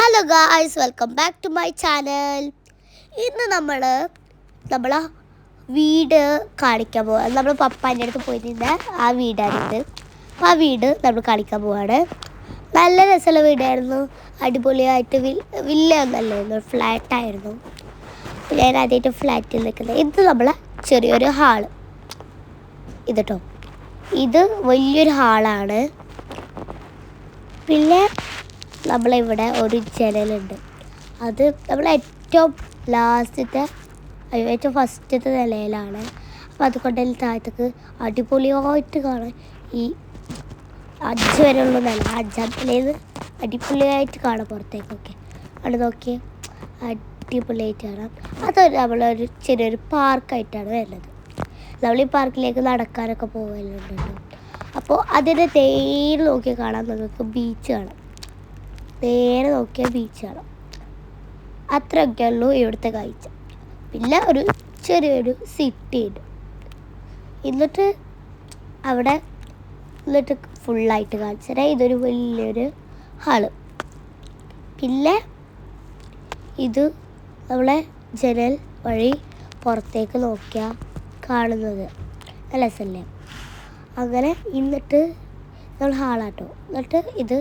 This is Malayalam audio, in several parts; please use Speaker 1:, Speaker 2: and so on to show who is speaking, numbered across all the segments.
Speaker 1: Hello guys, welcome back to my channel. ഇന്ന് നമ്മളെ വീട് കാണിക്കാൻ പോവാ. നമ്മൾ പപ്പാൻ്റെ അടുത്ത് പോയി നിന്ന ആ വീടാണിത്. അപ്പോൾ ആ വീട് നമ്മൾ കാണിക്കാൻ പോവാണ്. നല്ല രസമുള്ള വീടായിരുന്നു. അടിപൊളിയായിട്ട് വില്ല ഒന്നല്ലായിരുന്നു, ഫ്ലാറ്റായിരുന്നു. ഞാൻ ആദ്യമായിട്ട് ഫ്ലാറ്റിൽ നിൽക്കുന്നത്. ഇത് നമ്മളെ ചെറിയൊരു ഹാള്. ഇത് കേട്ടോ, ഇത് വലിയൊരു ഹാളാണ്. പിന്നെ നമ്മളിവിടെ ഒരു ജനലുണ്ട്. അത് നമ്മൾ ഏറ്റവും ഫസ്റ്റത്തെ നിലയിലാണ്. അപ്പോൾ അതുകൊണ്ട് താഴത്തേക്ക് അടിപൊളിയായിട്ട് കാണാൻ ഈ 5 വരെയുള്ള നില, 5-ാം നിലയിൽ അടിപൊളിയായിട്ട് കാണാം. പുറത്തേക്കൊക്കെ അവിടെ നോക്കി അടിപൊളിയായിട്ട് കാണാം. അത് നമ്മളൊരു ചെറിയൊരു പാർക്കായിട്ടാണ് വരുന്നത്. നമ്മൾ ഈ പാർക്കിലേക്ക് നടക്കാനൊക്കെ പോകലുണ്ടല്ലോ. അപ്പോൾ അതിൻ്റെ നേരെ നോക്കി കാണാൻ നിങ്ങൾക്ക് ബീച്ച് കാണാം. നേരെ നോക്കിയാൽ ബീച്ച് കാണാം. അത്രയൊക്കെ ഉള്ളൂ ഇവിടുത്തെ കാഴ്ച. പിന്നെ ഒരു ചെറിയൊരു സിറ്റി ഉണ്ട്. എന്നിട്ട് അവിടെ ഫുള്ളായിട്ട് കാണിച്ചു തരാം. ഇതൊരു വലിയൊരു ഹാള്. പിന്നെ ഇത് നമ്മളെ ജനൽ വഴി പുറത്തേക്ക് നോക്കിയാൽ കാണുന്നത് നല്ല രസമല്ലേ. അങ്ങനെ എന്നിട്ട് നമ്മൾ ഹാളാട്ടോ. എന്നിട്ട് ഇത്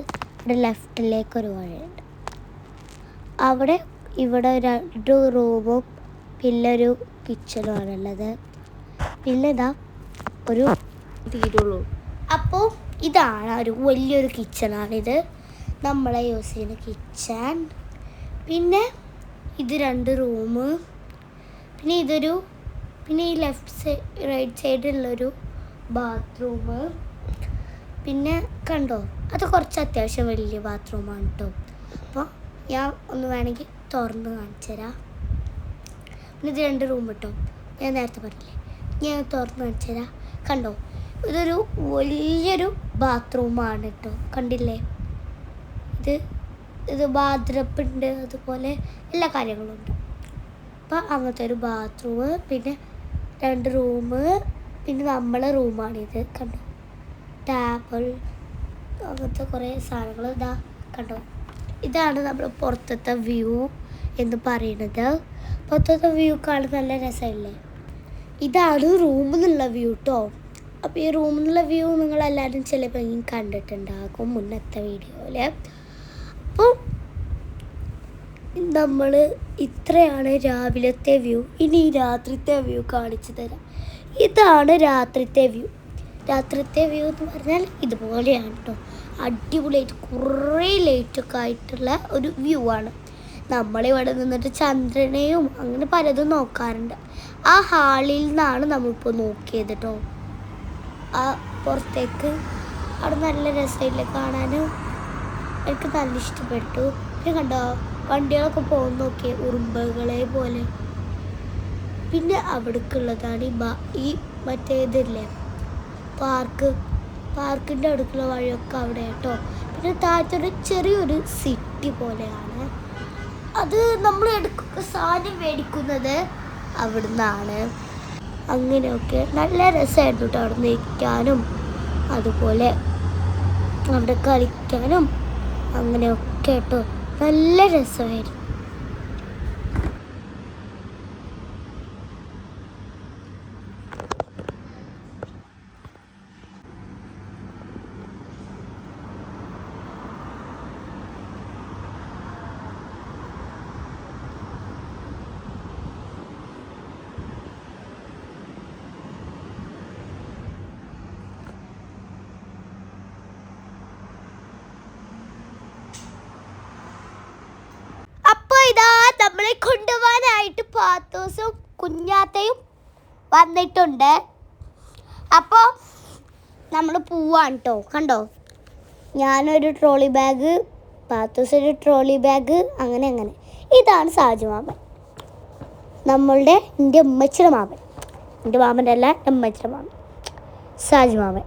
Speaker 1: ഇവിടെ ലെഫ്റ്റിലേക്കൊരു വഴിയുണ്ട്. ഇവിടെ 2 റൂമും പിന്നെ ഒരു കിച്ചണുമാണുള്ളത്. പിന്നെ ഇതാ ഒരു തീരുള്ളൂ. അപ്പോൾ ഇതാണ് ഒരു വലിയൊരു കിച്ചണാണിത്, നമ്മളെ യൂസ് ചെയ്യുന്ന കിച്ചൺ. പിന്നെ ഇത് 2 റൂമ്. പിന്നെ ഈ റൈറ്റ് സൈഡിലുള്ളൊരു ബാത്റൂം. പിന്നെ കണ്ടോ, അത് കുറച്ച് അത്യാവശ്യം വലിയ ബാത്റൂമാണ് കേട്ടോ. അപ്പോൾ ഞാൻ ഒന്ന് വേണമെങ്കിൽ തുറന്ന് കാണിച്ചു തരാം. പിന്നെ ഇത് 2 റൂം കേട്ടോ. ഞാൻ നേരത്തെ പറഞ്ഞില്ലേ, ഞാൻ തുറന്ന് കാണിച്ചു തരാം. കണ്ടോ, ഇതൊരു വലിയൊരു ബാത്റൂമാണ് കേട്ടോ. കണ്ടില്ലേ, ഇത് ബാത്റൂമുണ്ട്, അതുപോലെ എല്ലാ കാര്യങ്ങളും ഉണ്ട്. അപ്പോൾ അങ്ങനത്തെ ഒരു ബാത്റൂം, പിന്നെ 2 റൂം, പിന്നെ നമ്മളെ റൂമാണിത്. കണ്ടോ, ടേബിൾ, അങ്ങനത്തെ കുറേ സാധനങ്ങൾ ഇതാ കണ്ടോ. ഇതാണ് നമ്മൾ പുറത്തത്തെ വ്യൂ എന്ന് പറയുന്നത്. പുറത്തത്തെ വ്യൂ കാണാൻ നല്ല രസമില്ലേ. ഇതാണ് റൂമിൽ നിന്നുള്ള വ്യൂ കേട്ടോ. അപ്പോൾ ഈ റൂമിൽ നിന്നുള്ള വ്യൂ നിങ്ങളെല്ലാവരും ചിലപ്പോൾ കണ്ടിട്ടുണ്ടാകും മുന്നത്തെ വീഡിയോയിൽ. അപ്പോൾ നമ്മൾ ഇത്രയാണ് രാവിലത്തെ വ്യൂ. ഇനി രാത്രിത്തെ വ്യൂ കാണിച്ചു തരാം. ഇതാണ് രാത്രിത്തെ വ്യൂ. രാത്രിത്തെ വ്യൂ എന്ന് പറഞ്ഞാൽ ഇതുപോലെയാണ് കേട്ടോ. അടിപൊളിയായിട്ട് കുറേ ലൈറ്റൊക്കെ ആയിട്ടുള്ള ഒരു വ്യൂ ആണ്. നമ്മളിവിടെ നിന്നിട്ട് ചന്ദ്രനെയും അങ്ങനെ പലതും നോക്കാറുണ്ട്. ആ ഹാളിൽ നിന്നാണ് നമ്മളിപ്പോൾ നോക്കിയത് കേട്ടോ. ആ പുറത്തേക്ക് അവിടെ നല്ല രസമില്ലേ കാണാൻ. എനിക്ക് നല്ല ഇഷ്ടപ്പെട്ടു. പിന്നെ കണ്ടോ, വണ്ടികളൊക്കെ പോകുന്ന നോക്കിയേ, ഉറുമ്പുകളെ പോലെ. പിന്നെ അവിടേക്കുള്ളതാണ് ഈ മറ്റേതില്ലേ, പാർക്കിൻ്റെ അടുക്കുള്ള വഴിയൊക്കെ അവിടെ കേട്ടോ. പിന്നെ താഴത്തൊരു ചെറിയൊരു സിറ്റി പോലെയാണ്. അത് നമ്മൾ സാധനം മേടിക്കുന്നത് അവിടെ നിന്നാണ്. അങ്ങനെയൊക്കെ നല്ല രസമായിരുന്നു കേട്ടോ. അവിടെ നിൽക്കാനും അതുപോലെ അവിടെ കളിക്കാനും അങ്ങനെയൊക്കെ കേട്ടോ, നല്ല രസമായിരുന്നു. ഇതാ നമ്മളെ കൊണ്ടുപോകാനായിട്ട് പാത്തോസും കുഞ്ഞാത്തയും വന്നിട്ടുണ്ട്. അപ്പോൾ നമ്മൾ പോവാണ് കേട്ടോ. കണ്ടോ, ഞാനൊരു ട്രോളി ബാഗ്, പാത്തോസ് ഒരു ട്രോളി ബാഗ്, അങ്ങനെ. ഇതാണ് സാജു മാമൻ, എൻ്റെ ഉമ്മച്ചിയുടെ മാമൻ. എൻ്റെ മാമൻ്റെ അല്ല, ഉമ്മച്ചിയുടെ മാമൻ സാജു മാമൻ.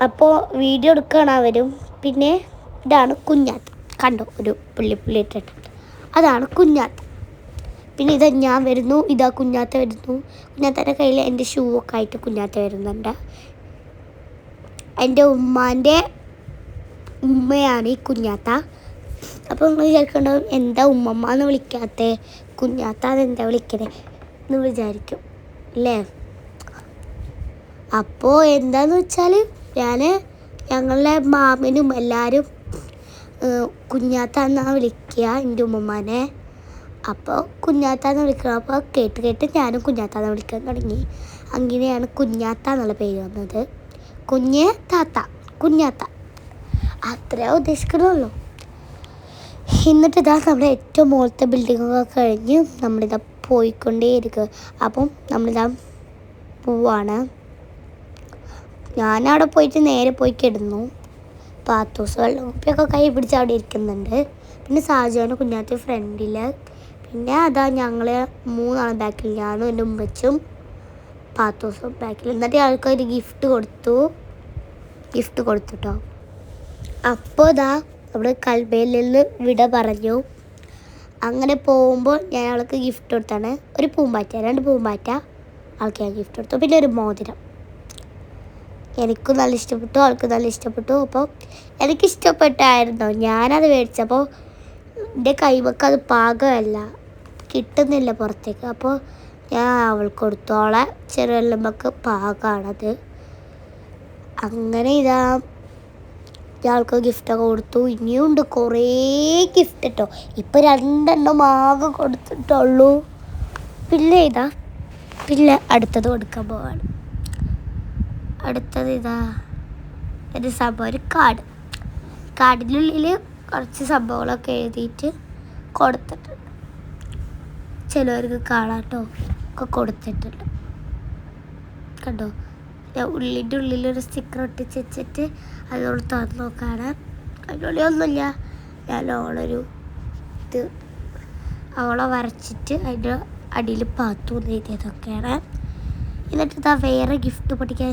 Speaker 1: അപ്പോൾ വീഡിയോ എടുക്കുകയാണ് അവരും. പിന്നെ ഇതാണ് കുഞ്ഞാത്ത. കണ്ടോ, ഒരു പുള്ളി ഇട്ടിട്ട്, അതാണ് കുഞ്ഞാത്ത. പിന്നെ ഇതാ ഞാൻ വരുന്നു, ഇതാ കുഞ്ഞാത്ത വരുന്നു. കുഞ്ഞാത്തൻ്റെ കയ്യിൽ എൻ്റെ ഷൂ ഒക്കെ ആയിട്ട് കുഞ്ഞാത്ത വരുന്നുണ്ട്. എൻ്റെ ഉമ്മാൻ്റെ ഉമ്മയാണ് ഈ കുഞ്ഞാത്ത. അപ്പോൾ നിങ്ങൾ വിചാരിക്കണ്ടാവും എന്താ ഉമ്മമ്മ എന്ന് വിളിക്കാത്തേ, കുഞ്ഞാത്താന്ന് എന്താ വിളിക്കണേ എന്ന് വിചാരിക്കും അല്ലേ. അപ്പോൾ എന്താന്ന് വെച്ചാൽ ഞങ്ങളുടെ മാമനും എല്ലാവരും കുഞ്ഞാത്താന്നാണ് വിളിക്കുക എൻ്റെ ഉമ്മമാനെ. അപ്പോൾ കുഞ്ഞാത്താന്ന് വിളിക്കണം. അപ്പോൾ കേട്ട് ഞാനും കുഞ്ഞാത്താന്ന് വിളിക്കാൻ തുടങ്ങി. അങ്ങനെയാണ് കുഞ്ഞാത്ത എന്നുള്ള പേര് വന്നത്. കുഞ്ഞാത്ത അത്രേ ഉദ്ദേശിക്കണമല്ലോ. എന്നിട്ട് നമ്മുടെ ഏറ്റവും മുകളിലത്തെ ബിൽഡിങ്ങൊക്കെ കഴിഞ്ഞ് നമ്മളിതാ പോയിക്കൊണ്ടേയിരിക്കുക. അപ്പം നമ്മളിതാ പോവാണ്. ഞാനവിടെ പോയിട്ട് നേരെ പോയി കിടന്നു. പാത്തൂസ് വെള്ളക്കുപ്പിയൊക്കെ കൈ പിടിച്ച് അവിടെ ഇരിക്കുന്നുണ്ട്. പിന്നെ സാജുവിന് കുഞ്ഞാത്ത ഫ്രണ്ടിൽ, പിന്നെ അതാ ഞങ്ങൾ 3 ആൾ ബാക്കിൽ, ഞാനും എൻ്റെ ഉമ്മച്ചും പാത്തൂസും ബാക്കിൽ. എന്നിട്ട് ആൾക്കൊരു ഗിഫ്റ്റ് കൊടുത്തുട്ടോ. അപ്പോൾ നമ്മുടെ കൽബയിൽ നിന്ന് വിട പറഞ്ഞു. അങ്ങനെ പോകുമ്പോൾ ഞാൻ അവൾക്ക് ഗിഫ്റ്റ് കൊടുത്താണ്. ഒരു പൂമ്പാറ്റ, 2 പൂമ്പാറ്റ ആൾക്ക് ഞാൻ ഗിഫ്റ്റ് കൊടുത്തു. പിന്നെ ഒരു മോതിരം. എനിക്കും നല്ല ഇഷ്ടപ്പെട്ടു, ആൾക്ക് നല്ല ഇഷ്ടപ്പെട്ടു. അപ്പോൾ എനിക്കിഷ്ടപ്പെട്ടായിരുന്നു. ഞാനത് മേടിച്ചപ്പോൾ എൻ്റെ കൈമൊക്കെ അത് പാകമല്ല, കിട്ടുന്നില്ല പുറത്തേക്ക്. അപ്പോൾ ഞാൻ അവൾക്ക് കൊടുത്തു. അവളെ ചെറുവെള്ളുമ്പക്ക് പാകമാണത്. അങ്ങനെ ഇയാൾക്ക് ഗിഫ്റ്റൊക്കെ കൊടുത്തു. ഇനിയും ഉണ്ട് കുറേ ഗിഫ്റ്റ് കേട്ടോ. ഇപ്പോൾ 2 എണ്ണം ആകെ കൊടുത്തിട്ടുള്ളൂ. പിന്നെ അടുത്തത് കൊടുക്കാൻ പോവാണ്. അടുത്തത് ഒരു സംഭവം, ഒരു കാർഡിനുള്ളിൽ കുറച്ച് സംഭവങ്ങളൊക്കെ എഴുതിയിട്ട് കൊടുത്തിട്ടുണ്ട്. ചിലവർക്ക് കാണാട്ടോ ഒക്കെ കൊടുത്തിട്ടുണ്ട്. കണ്ടോ, ഉള്ളിൻ്റെ ഉള്ളിലൊരു സ്റ്റിക്കർ ഒട്ടിച്ച് വെച്ചിട്ട് അതോട് തുറന്ന് നോക്കാണ്. അതിനുള്ളിൽ ഒന്നുമില്ല. ഞാൻ അവളെ വരച്ചിട്ട് അതിൻ്റെ അടിയിൽ പാത്തു എഴുതിയതൊക്കെയാണ്. എന്നിട്ട് വേറെ ഗിഫ്റ്റ് പൊട്ടിക്കാൻ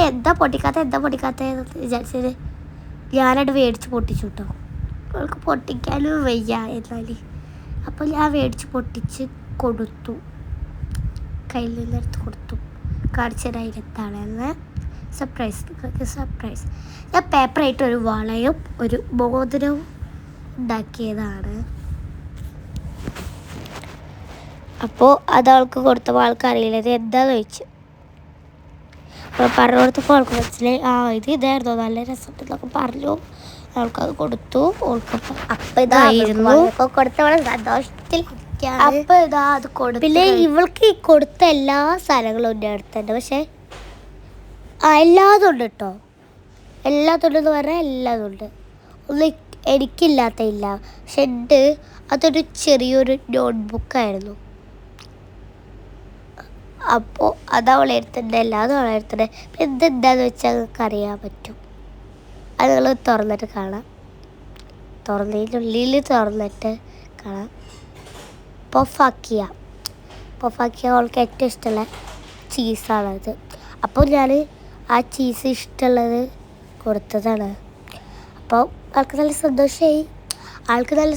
Speaker 1: എന്താ പൊട്ടിക്കാത്തതെന്ന് വിചാരിച്ചത് ഞാനത് മേടിച്ച് പൊട്ടിച്ചു കേട്ടോ. അവൾക്ക് പൊട്ടിക്കാനും വയ്യ എന്നാൽ. അപ്പോൾ ഞാൻ മേടിച്ച് പൊട്ടിച്ച് കൊടുത്തു, കയ്യിൽ നിന്നെടുത്ത് കൊടുത്തു. കാണിച്ചത് അതിലെത്താണെന്ന് സർപ്രൈസ്. ഞാൻ പേപ്പറായിട്ട് ഒരു വളയും ഒരു മോതിരവും ഉണ്ടാക്കിയതാണ്. അപ്പോൾ അതവൾക്ക് കൊടുത്തപ്പോൾ ആൾക്കറിയില്ല ഇത് എന്താണെന്ന് ചോദിച്ചു. അപ്പോൾ പറഞ്ഞു കൊടുത്തപ്പോൾ ആൾക്ക് മനസ്സിലായി ഇതായിരുന്നു, നല്ല രസമുണ്ടെന്നൊക്കെ പറഞ്ഞു. അവൾക്കത് കൊടുത്തു. അപ്പം ഇതായിരുന്നു കൊടുത്തവളെ സന്തോഷത്തിൽ. അപ്പം അത് കൊടുത്തു. പിന്നെ ഇവൾക്ക് ഈ കൊടുത്ത എല്ലാ സാധനങ്ങളും എൻ്റെ അടുത്തുണ്ട്. പക്ഷേ എല്ലാതും ഉണ്ട് കേട്ടോ. എല്ലാതുണ്ടെന്ന് പറഞ്ഞാൽ എല്ലാതുണ്ട്. ഒന്നും എനിക്കില്ലാത്തയില്ല. പക്ഷെ അതൊരു ചെറിയൊരു നോട്ട്ബുക്കായിരുന്നു. അപ്പോൾ അതവളെ എടുത്തിട്ടുണ്ട്, എല്ലാതും അവളെ എടുത്തിട്ടുണ്ട്. എന്താണെന്ന് വെച്ചാൽ നിങ്ങൾക്ക് അറിയാൻ പറ്റും. അത് നിങ്ങൾ തുറന്നിട്ട് കാണാം. തുറന്നതിനുള്ളിൽ കാണാം. പൊഫാക്കിയ അവൾക്ക് ഏറ്റവും ഇഷ്ടമുള്ള ചീസാണത്. അപ്പോൾ ഞാൻ ആ ചീസ് ഇഷ്ടമുള്ളത് കൊടുത്തതാണ്. അപ്പോൾ ആൾക്ക് നല്ല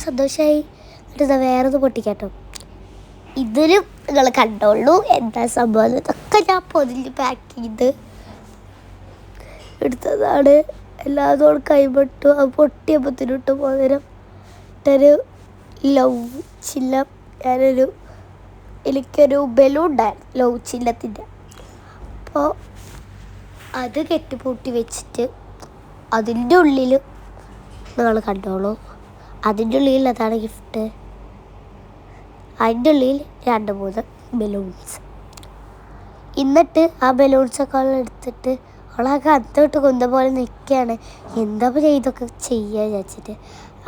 Speaker 1: സന്തോഷമായി. എന്നിട്ട് വേറൊന്ന് പൊട്ടിക്കാട്ടോ. ഇതിലും നിങ്ങൾ കണ്ടോളൂ എന്താ സംഭവം. ഇതൊക്കെ ഞാൻ പൊതിഞ്ഞ് പാക്ക് ചെയ്ത് എടുത്തതാണ്. എല്ലാതും കൈപെട്ടു. അത് പൊട്ടിയപ്പത്തിനിട്ട് മോതിരം ഇട്ടൊരു ലവ് ചിഹ്നം. എനിക്കൊരു ബലൂൺ ഉണ്ടായിരുന്നു ലവ് ചിഹ്നത്തിൻ്റെ. അപ്പോൾ അത് കെട്ടിപ്പൂട്ടി വെച്ചിട്ട് അതിൻ്റെ ഉള്ളിൽ നിങ്ങൾ കണ്ടോളൂ. അതിൻ്റെ ഉള്ളിൽ അതാണ് ഗിഫ്റ്റ്. അതിൻ്റെ ഉള്ളിൽ 2-3 ബലൂൺസ്. എന്നിട്ട് ആ ബലൂൺസൊക്കെ അവൾ എടുത്തിട്ട് അവളാകെ അത്തോട്ട് കൊന്ന പോലെ നിൽക്കുകയാണ്. എന്താ ഇതൊക്കെ ചെയ്യുക വിചാരിച്ചിട്ട്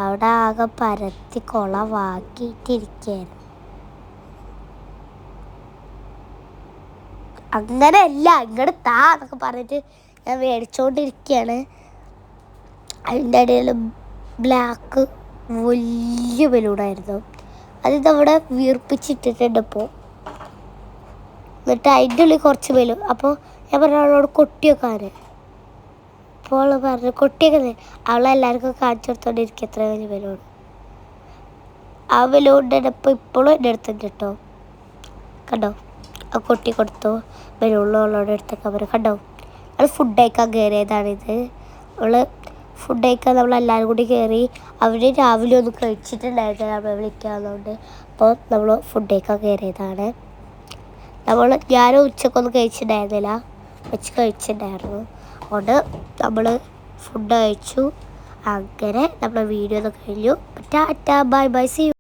Speaker 1: അവിടെ ആകെ പരത്തി കൊളവാക്കിയിട്ടിരിക്കുകയായിരുന്നു. അങ്ങനെയല്ല, ഇങ്ങോട്ട് എന്നൊക്കെ പറഞ്ഞിട്ട് ഞാൻ മേടിച്ചുകൊണ്ടിരിക്കുകയാണ്. അതിൻ്റെ ഇടയിൽ ബ്ലാക്ക് വലിയ ബലൂണായിരുന്നു. അതിതവിടെ വീർപ്പിച്ചിട്ടിട്ടുണ്ട് ഇപ്പോൾ. എന്നിട്ട് അതിൻ്റെ ഉള്ളിൽ കുറച്ച് ബലൂൺ. അപ്പോൾ ഞാൻ പറഞ്ഞു അവളോട് കൊട്ടിയൊക്കെ. അപ്പോൾ അവൾ പറഞ്ഞു കൊട്ടിയൊക്കെ. അവളെല്ലാവർക്കും കാണിച്ചു കൊടുത്തോണ്ടിരിക്കും എത്ര വലിയ ബലൂൺ. ആ ബലൂണിൻ്റെ അടുപ്പം ഇപ്പോഴും എൻ്റെ അടുത്തുണ്ട് കേട്ടോ. കണ്ടോ, ആ കൊട്ടി കൊടുത്തു. ബലൂണിൽ അവളോട് എടുത്തൊക്കെ പറഞ്ഞു. കണ്ടോ, അവൾ ഫുഡ് കഴിക്കാൻ കയറിയതാണിത്. അവൾ ഫുഡ് കഴിക്കാൻ നമ്മളെല്ലാവരും കൂടി കയറി. അവർ രാവിലെ ഒന്നും കഴിച്ചിട്ടുണ്ടായിരുന്നില്ല നമ്മളെ വിളിക്കാവുന്നതുകൊണ്ട്. അപ്പോൾ നമ്മൾ ഫുഡ് കഴിക്കാൻ കയറിയതാണ്. ഞാൻ ഉച്ചക്കൊന്നും കഴിച്ചിട്ടുണ്ടായിരുന്നില്ല, കഴിച്ചിട്ടുണ്ടായിരുന്നു. അതുകൊണ്ട് നമ്മൾ ഫുഡ് കഴിച്ചു. അങ്ങനെ നമ്മുടെ വീഡിയോ ഒന്ന് കഴിഞ്ഞു. ടാറ്റാ, ബൈ ബൈ, സീ യു.